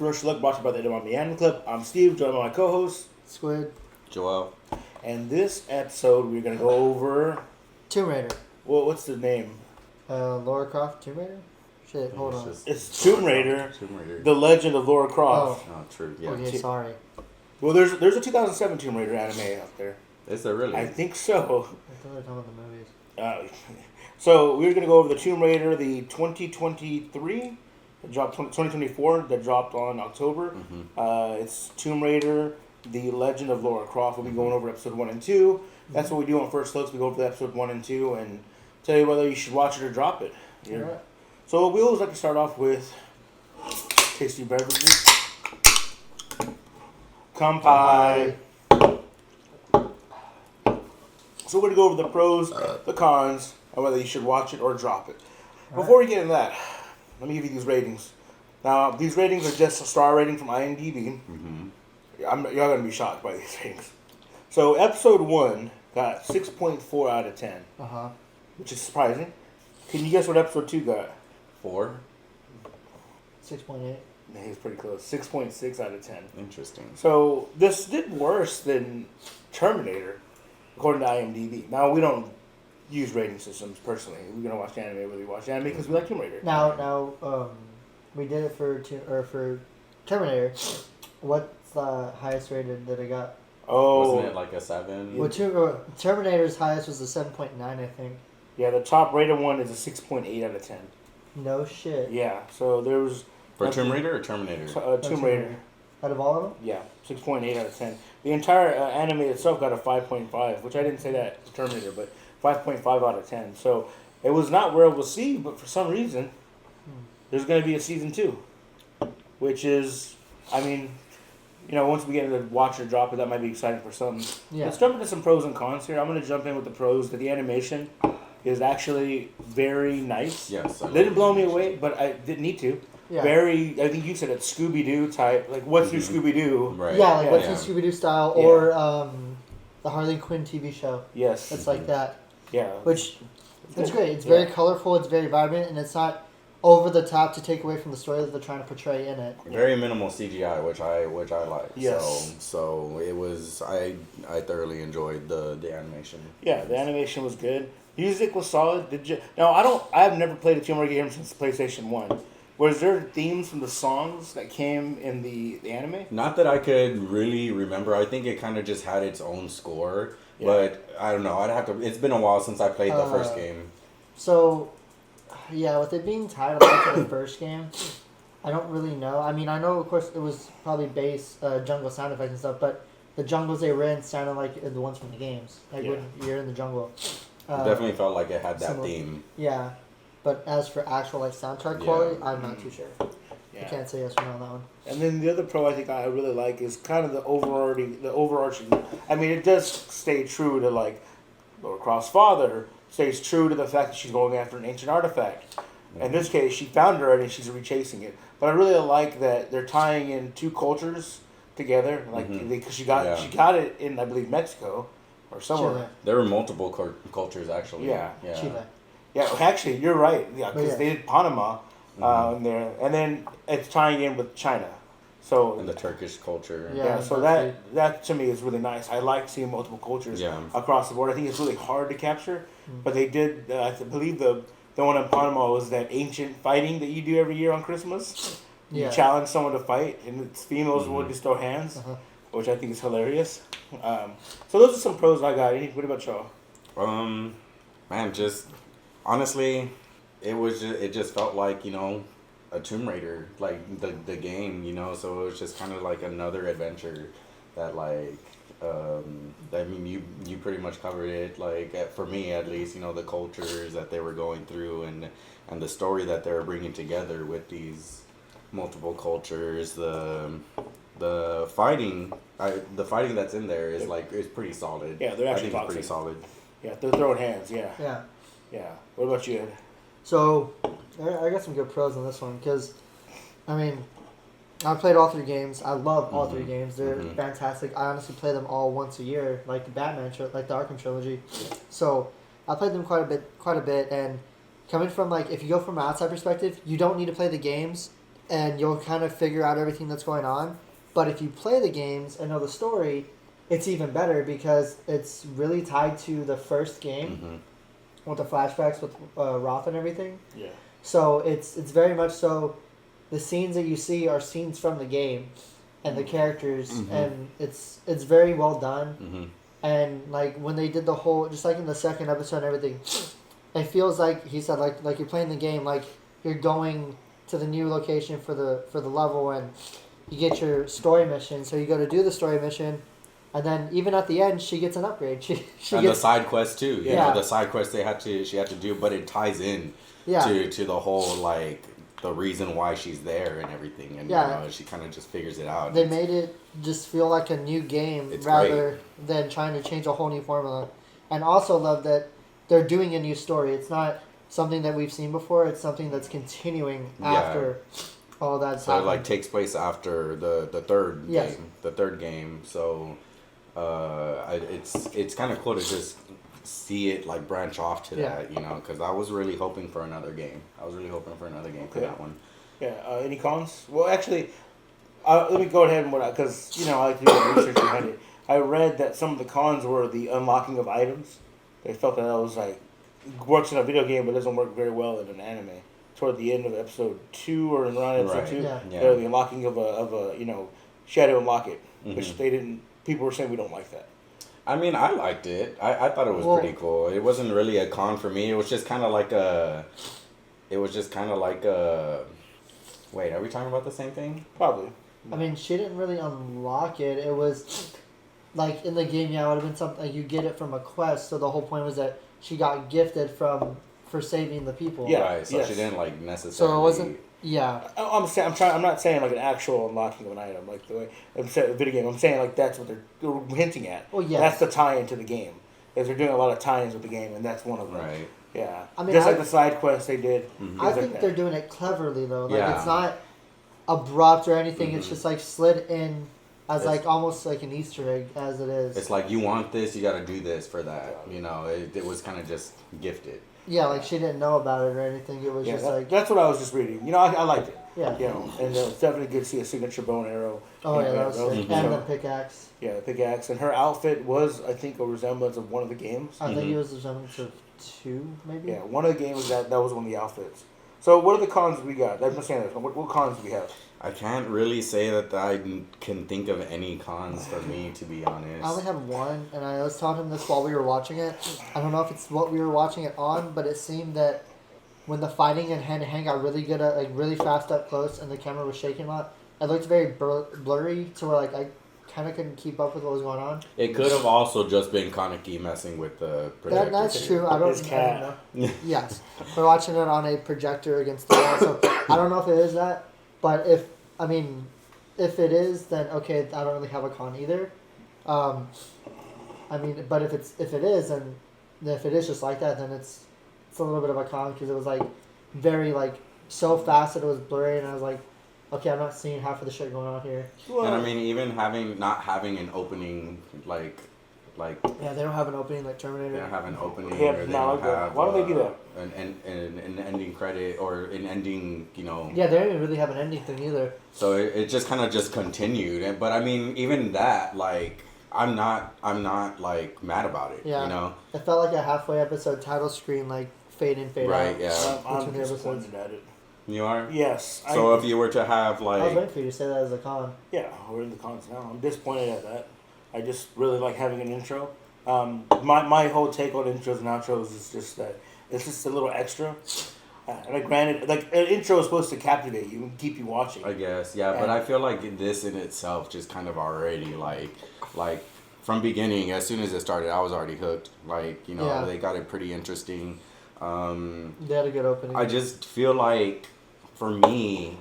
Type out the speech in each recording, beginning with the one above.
first look brought to you by the Edamame Anime Club. I'm Steve, joined by my co-host, Squid. Joel. and this episode we're going to go over... Tomb Raider. Well, what's the name? Lara Croft Tomb Raider? Shit, hold on. It's Tomb Raider, Tomb Raider. The Legend of Lara Croft. Oh, true. Yeah. Okay, sorry. Well, there's a 2007 Tomb Raider anime out there. Is there really? I think so. I thought they were talking about the movies. So we're going to go over the Tomb Raider, the 2023, that dropped 2024, that dropped on October. Mm-hmm. It's Tomb Raider, The Legend of Lara Croft. We'll be going over episode 1 and 2. That's what we do on First Looks. We go over episode 1 and 2 and tell you whether you should watch it or drop it. Yeah. Right. So we always like to start off with tasty beverages. Kampai. So we're going to go over the pros, the cons, and whether you should watch it or drop it. Before we get into that, let me give you these ratings. Now, these ratings are just a star rating from IMDb. Mm-hmm. You're going to be shocked by these ratings. So episode 1 got 6.4 out of 10, which is surprising. Can you guess what episode 2 got? 4? 6.8. Man, he's pretty close. 6.6 out of 10. Interesting. So this did worse than Terminator, according to IMDb. Now, we don't use rating systems personally. We're going to watch anime whether we watch anime because we like Tomb Raider. Now, we did it for Terminator. What's the highest rated that it got? Oh. Wasn't it like a 7? Well, Terminator's highest was a 7.9, I think. Yeah, the top rated one is a 6.8 out of 10. No shit. Yeah, so there was... For Tomb Raider or Terminator? Tomb Raider. Out of all of them? Yeah, 6.8 out of 10. The entire anime itself got a 5.5, which I didn't say that to Terminator, but 5.5 out of 10. So it was not well received, but for some reason, there's going to be a season 2, which is, I mean, you know, once we get into watch or drop it, that might be exciting for some. Yeah. Let's jump into some pros and cons here. I'm going to jump in with the pros that the animation is actually very nice. Yes. It didn't blow me away, but I didn't need to. Yeah. Very, I think you said it, Scooby-Doo type. Like, what's new Scooby-Doo? Right. Yeah, like what's Yeah. in Scooby-Doo style, Yeah. or the Harley Quinn TV show. Yes. It's like that. Yeah. Which, it's great. It's very colorful, it's very vibrant, and it's not over the top to take away from the story that they're trying to portray in it. Very minimal CGI, which I like. Yes. So it was. I thoroughly enjoyed the animation. Yeah, the animation was good. Music was solid. I've never played a Tomb Raider game since PlayStation 1. Was there themes from the songs that came in the anime? Not that I could really remember. I think it kind of just had its own score. Yeah. But I don't know. I'd have to. It's been a while since I played the first game. So, yeah, with it being tied to the first game, I don't really know. I mean, I know, of course, it was probably bass, jungle sound effects and stuff, but the jungles they were in sounded like the ones from the games. Like when you're in the jungle. It definitely felt like it had that theme. Yeah. But as for actual soundtrack quality, I'm not too sure. Yeah. I can't say yes or no on that one. And then the other pro I think I really like is kind of the overarching. I mean, it does stay true to like Lara Croft's father stays true to the fact that she's going after an ancient artifact. In this case, she found her and she's rechasing it. But I really like that they're tying in two cultures together, like because she got it in, I believe, Mexico or somewhere. Chile. There were multiple cultures actually. Yeah. Chile. Yeah, actually, you're right. Yeah, because they did Panama in there, and then it's tying in with China. So and the Turkish culture. Yeah, so that to me is really nice. I like seeing multiple cultures across the board. I think it's really hard to capture, but they did. I believe the one in Panama was that ancient fighting that you do every year on Christmas. You challenge someone to fight, and it's females would just throw hands, which I think is hilarious. So those are some pros I got. What about y'all? Man, just honestly, it just felt like, you know, a Tomb Raider, like the game, you know. So it was just kind of like another adventure that, like, I mean, you pretty much covered it. Like, for me at least, you know, the cultures that they were going through and the story that they were bringing together with these multiple cultures. The fighting that's in there is pretty solid. Yeah, they're actually pretty solid. Yeah, they're throwing hands. Yeah. Yeah. Yeah. What about you, Ed? So, I got some good pros on this one because, I mean, I played all three games. I love all three games. They're fantastic. I honestly play them all once a year, like the Batman, like the Arkham trilogy. So, I played them quite a bit. And coming from, like, if you go from an outside perspective, you don't need to play the games and you'll kind of figure out everything that's going on. But if you play the games and know the story, it's even better because it's really tied to the first game with the flashbacks with Roth and everything. Yeah. So it's very much so. The scenes that you see are scenes from the game, and the characters, and it's very well done. And like when they did the whole, just like in the second episode and everything, it feels like he said like you're playing the game, like you're going to the new location for the level, and you get your story mission. So you go to do the story mission, and then even at the end, she gets an upgrade. She and gets the side quest too. You Yeah. know, the side quest she had to do, but it ties in to the whole like the reason why she's there and everything, and you know, she kind of just figures it out. They made it just feel like a new game rather than trying to change a whole new formula. And also love that they're doing a new story. It's not something that we've seen before. It's something that's continuing after all that's so happened. it like takes place after the third Yes. game. The third game. So it's kind of cool to just see it like branch off to that, you know, because I was really hoping for another game. For that one. Yeah. Any cons? Well, actually, let me go ahead and because you know I like to do the research behind it. I read that some of the cons were the unlocking of items. They felt that was like works in a video game, but doesn't work very well in an anime. Toward the end of episode 2 or around episode 2, the unlocking of a you know she had to unlock it, which they didn't. People were saying we don't like that. I mean, I liked it. I thought it was pretty cool. It wasn't really a con for me. It was just kind of like a. Wait, are we talking about the same thing? Probably. I mean, she didn't really unlock it. It was like in the game, it would have been something like you get it from a quest. So the whole point was that she got gifted for saving the people. Yeah. Right. So she didn't like necessarily. So it wasn't. Yeah. I'm not saying like an actual unlocking of an item like the way I'm saying a video game. I'm saying like that's what they're hinting at. Oh yeah. That's the tie-in to the game. Is they're doing a lot of tie-ins with the game, and that's one of them. Right. Yeah. I mean, just like the side quests they did. I think they're doing it cleverly though. Like it's not abrupt or anything. It's just like slid in as like almost like an Easter egg as it is. It's like you want this, you got to do this for that. You know, it was kind of just gifted. Yeah, like she didn't know about it or anything. It was just like that's what I was just reading. You know, I liked it. Yeah. You know, and it's definitely good to see a signature bow and arrow. Oh yeah, that was sick. And the pickaxe. Yeah, the pickaxe, and her outfit was, I think, a resemblance of one of the games. I think it was a resemblance of 2, maybe. Yeah, one of the games that was one of the outfits. So what are the cons we got? I'm saying this. What cons do we have? I can't really say that I can think of any cons for me, to be honest. I only had one, and I was telling him this while we were watching it. I don't know if it's what we were watching it on, but it seemed that when the fighting and hand-to-hand got really good at, like, really fast up close and the camera was shaking a lot, it looked very blurry to where, like, I kind of couldn't keep up with what was going on. It could have also just been Kaneki messing with the projector. That's true. I don't cat. know. Yes. We're watching it on a projector against the wall, so I don't know if it is that. But if it is, then okay, I don't really have a con either. But if it is, and if it is just like that, then it's a little bit of a con because it was like very like so fast that it was blurry, and I was like, okay, I'm not seeing half of the shit going on here. Well, and I mean, even not having an opening like. Yeah, they don't have an opening like Terminator. They don't have an opening. Yeah, or they don't have, why do they do that? An ending credit or an ending, you know. Yeah, they don't even really have an ending thing either. So it just kind of just continued, but I mean, even that, like, I'm not like mad about it. Yeah. You know. It felt like a halfway episode title screen, like fade in, fade out. Right. Yeah. I'm disappointed at it. You are. Yes. So if you were to have like. I was waiting for you to say that as a con. Yeah, we're in the cons now. I'm disappointed at that. I just really like having an intro. My whole take on intros and outros is just that it's just a little extra. And granted, like an intro is supposed to captivate you and keep you watching. I guess, yeah, but I feel like this in itself just kind of already like from beginning, as soon as it started, I was already hooked. Like, you know, they got it pretty interesting. They had a good opening. I just feel like for me,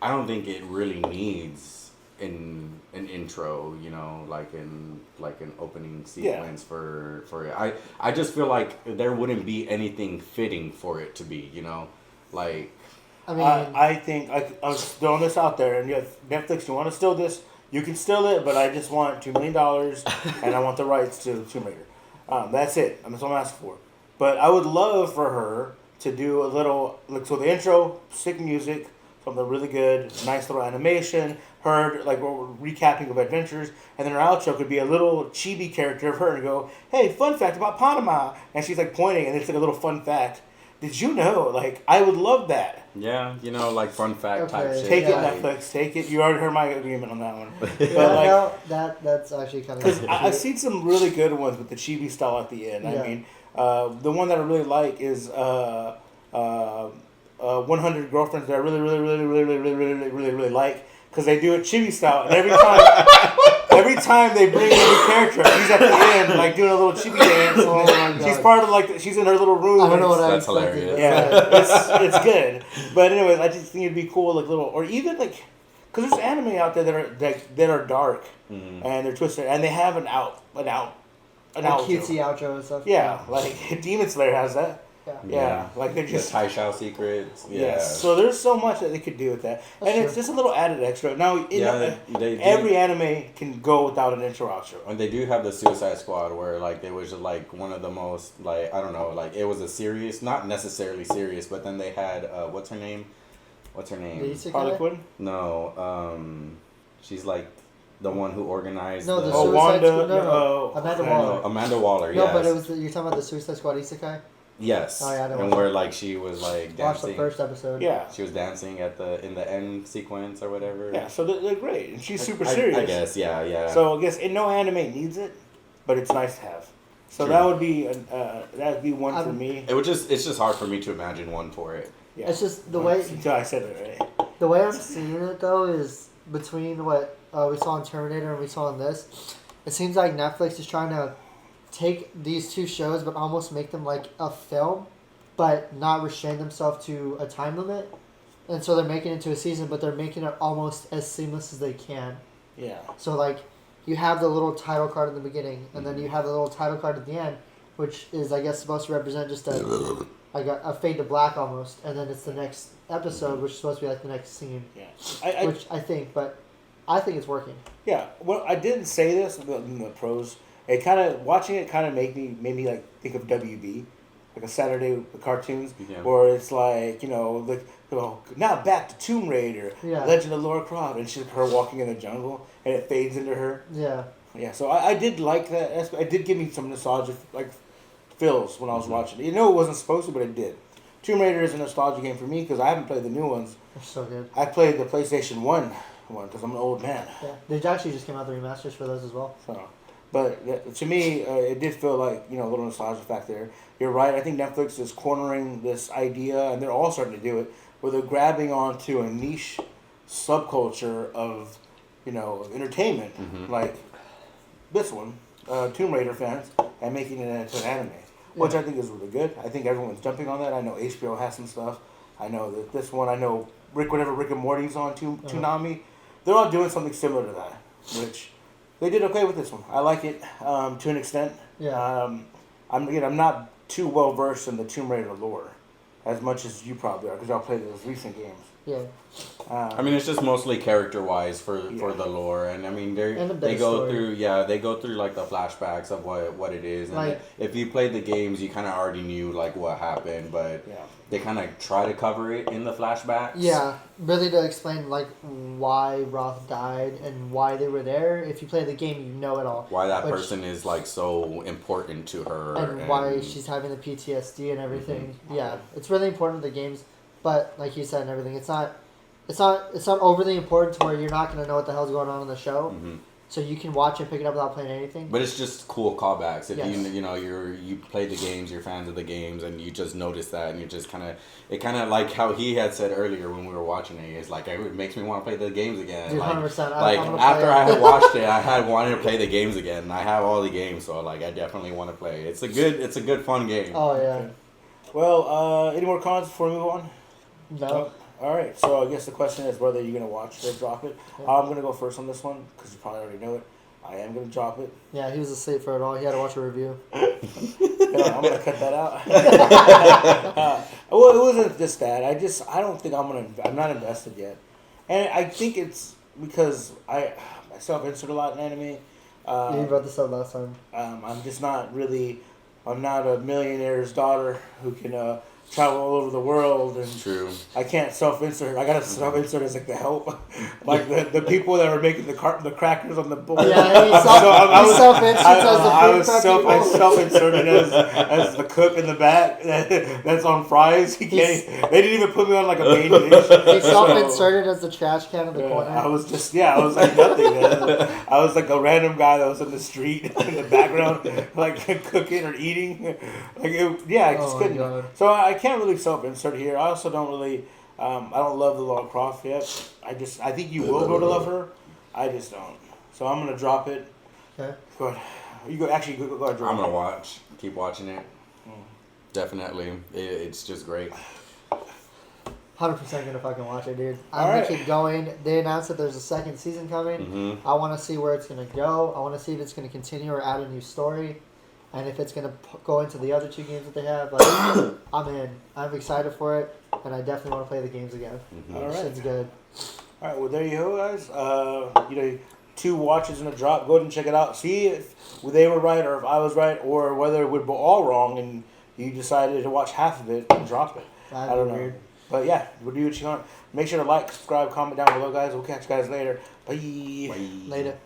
I don't think it really needs an intro, you know, like an opening sequence for it. I just feel like there wouldn't be anything fitting for it to be, you know, like. I mean, I think I was throwing this out there, and you have Netflix. You want to steal this? You can steal it, but I just want $2 million, and I want the rights to Tomb Raider. That's it. That's all I'm asking for. But I would love for her to do a little, like, so the intro, sick music, something really good, nice little animation, her like recapping of adventures, and then her outro could be a little chibi character of her and go, "Hey, fun fact about Panama," and she's like pointing, and it's like a little fun fact. Did you know? Like, I would love that. Yeah, you know, like fun fact type shit. Take it, like, Netflix. Take it. You already heard my agreement on that one. Yeah, But like, no, that's actually kind of. because I've seen some really good ones with the chibi style at the end. Yeah. I mean, the one that I really like is 100 Girlfriends that I really like, because they do it chibi style, and every time they bring a new character, she's at the end like doing a little chibi dance. Oh my God. She's part of like she's in her little room. I don't know what That's I expected. hilarious. Yeah, it's good. But anyways, I just think it'd be cool, like little, or even like, because there's anime out there that are dark and they're twisted, and they have an outro. cutesy outro and stuff. Yeah, like Demon Slayer has that. Yeah, like they're just the Tai Shao secrets. Yeah. Yes. So there's so much that they could do with that, That's and it's true. just a little added extra. Now, they every anime can go without an intro outro. And they do have the Suicide Squad, where like it was just like one of the most like I don't know, like it was a serious, not necessarily serious, but then they had what's her name? The isekai? Harley Quinn? No, she's like the one who organized. No, the Oh, Suicide Wanda, Squad. No, no, Amanda no, Waller. Amanda Waller. No, Yes. but it was you're talking about the Suicide Squad isekai. Yes. Oh, yeah, I know and what where like she was like Watch the dancing. first episode. Yeah. She was dancing in the end sequence or whatever. Yeah, so they're great, and she's super I serious. guess, yeah. So I guess no anime needs it, but it's nice to have. So True. that would be one for me. It's just hard for me to imagine one for it. Yeah. It's just the way Until I said it right. the way I'm seeing it though is between what we saw in Terminator and we saw in this. It seems like Netflix is trying to take these two shows but almost make them like a film, but not restrain themselves to a time limit. And so they're making it into a season, but they're making it almost as seamless as they can. Yeah. So like you have the little title card in the beginning, and then you have the little title card at the end, which is I guess supposed to represent just a fade to black almost, and then it's the next episode, which is supposed to be like the next scene. Yeah. Which I think it's working. Yeah. Well, I didn't say this in the pros. It kind of watching it kind of made me like think of WB, like a Saturday cartoons, where it's like now back to Tomb Raider, Legend of Lara Croft, and she's her walking in the jungle, and it fades into her. Yeah. Yeah. So I did like that. It did give me some nostalgia like feels when I was watching it. It wasn't supposed to, but it did. Tomb Raider is a nostalgia game for me because I haven't played the new ones. They're so good. I played the PlayStation 1 because I'm an old man. Yeah. They actually just came out the remasters for those as well. So, but to me, it did feel like a little nostalgia fact there. You're right. I think Netflix is cornering this idea, and they're all starting to do it, where they're grabbing onto a niche subculture of entertainment, like this one, Tomb Raider fans, and making it into an anime, which I think is really good. I think everyone's jumping on that. I know HBO has some stuff. I know that this one. I know Rick and Morty's on Toonami. They're all doing something similar to that, which they did okay with this one. I like it to an extent. Yeah. I'm not too well versed in the Tomb Raider lore, as much as you probably are, because y'all played those recent games. Yeah. I mean, it's just mostly character wise for the lore, and I mean they go through like the flashbacks of what it is, and like, if you played the games, you kind of already knew like what happened, but they kind of try to cover it in the flashbacks. Yeah, really to explain like why Roth died and why they were there. If you play the game, you know it all. Why that person is like so important to her, and why she's having the PTSD and everything. Yeah, it's really important to the games. But like you said and everything, it's not overly important to where you're not gonna know what the hell's going on in the show. So you can watch and pick it up without playing anything. But it's just cool callbacks. If you play the games, you're fans of the games, and you just notice that, and you just kind of like how he had said earlier when we were watching it. It's like it makes me want to play the games again. Dude, like 100%. Like after I had watched it, I had wanted to play the games again. And I have all the games, so like I definitely want to play. It's a good fun game. Oh yeah. Okay. Well, any more comments before we move on? No. All right. So I guess the question is whether you're gonna watch it or drop it. I'm gonna go first on this one because you probably already know it. I am gonna drop it. Yeah, he was asleep for it all. He had to watch a review. I'm gonna cut that out. Well, it wasn't just that. I don't think I'm not invested yet, and I think it's because I self-insert a lot in anime. You brought this up last time. I'm just not really. I'm not a millionaire's daughter who can travel all over the world, and True. I can't self-insert. I gotta self-insert as like the help, like the people that were making the crackers on the board. Yeah, he self-inserts as the I self-inserted as the cook in the back that's on fries. They didn't even put me on like a main dish. He self-inserted as the trash can in the corner. I was like nothing. Man. I was like a random guy that was in the street in the background, like cooking or eating. I just couldn't. God. So I can't really self-insert here. I also don't really. I don't love the Lara Croft yet. I think you will go to love her. I just don't. So I'm gonna drop it. Okay. Go ahead. You go ahead. Drop I'm it. gonna keep watching it. Definitely, it's just great. 100% gonna fucking watch it, dude. I'm All gonna right. keep going. They announced that there's a second season coming. Mm-hmm. I want to see where it's gonna go. I want to see if it's gonna continue or add a new story, and if it's gonna go into the other two games that they have. Like, I'm in. I'm excited for it, and I definitely want to play the games again. Mm-hmm. All right. Shit's good. All right. Well, there you go, guys. 2 watches in a drop. Go ahead and check it out. See if they were right or if I was right, or whether we're all wrong and you decided to watch half of it and drop it. That'd I don't be know. weird. But yeah, we'll do what you want. Make sure to like, subscribe, comment down below, guys. We'll catch you guys later. Bye. Bye. Later.